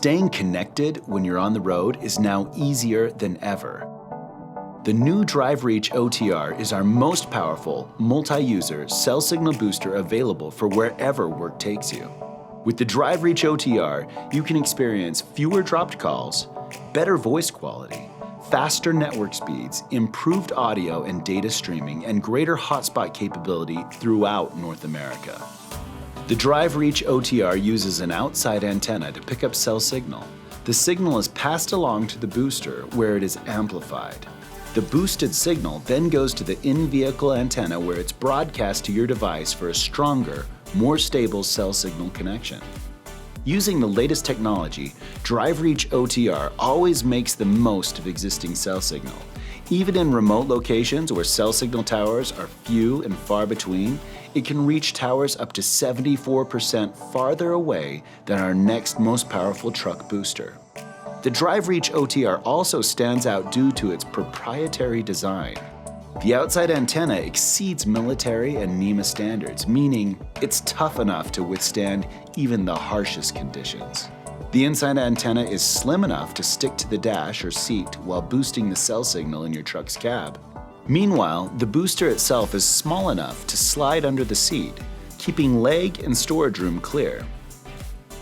Staying connected when you're on the road is now easier than ever. The new DriveReach OTR is our most powerful, multi-user cell signal booster available for wherever work takes you. With the DriveReach OTR, you can experience fewer dropped calls, better voice quality, faster network speeds, improved audio and data streaming, and greater hotspot capability throughout North America. The DriveReach OTR uses an outside antenna to pick up cell signal. The signal is passed along to the booster where it is amplified. The boosted signal then goes to the in-vehicle antenna where it's broadcast to your device for a stronger, more stable cell signal connection. Using the latest technology, DriveReach OTR always makes the most of existing cell signal. Even in remote locations where cell signal towers are few and far between, it can reach towers up to 74% farther away than our next most powerful truck booster. The DriveReach OTR also stands out due to its proprietary design. The outside antenna exceeds military and NEMA standards, meaning it's tough enough to withstand even the harshest conditions. The inside antenna is slim enough to stick to the dash or seat while boosting the cell signal in your truck's cab. Meanwhile, the booster itself is small enough to slide under the seat, keeping leg and storage room clear.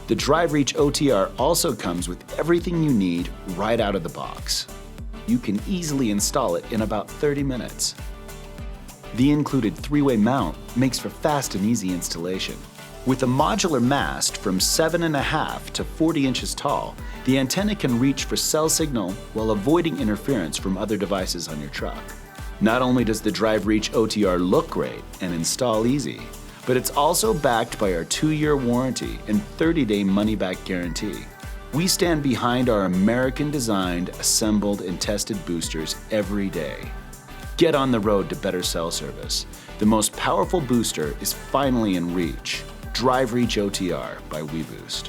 The DriveReach OTR also comes with everything you need right out of the box. You can easily install it in about 30 minutes. The included 3-way mount makes for fast and easy installation. With a modular mast from 7.5 to 40 inches tall, the antenna can reach for cell signal while avoiding interference from other devices on your truck. Not only does the DriveReach OTR look great and install easy, but it's also backed by our 2-year warranty and 30-day money-back guarantee. We stand behind our American-designed, assembled, and tested boosters every day. Get on the road to better cell service. The most powerful booster is finally in reach. DriveReach OTR by weBoost.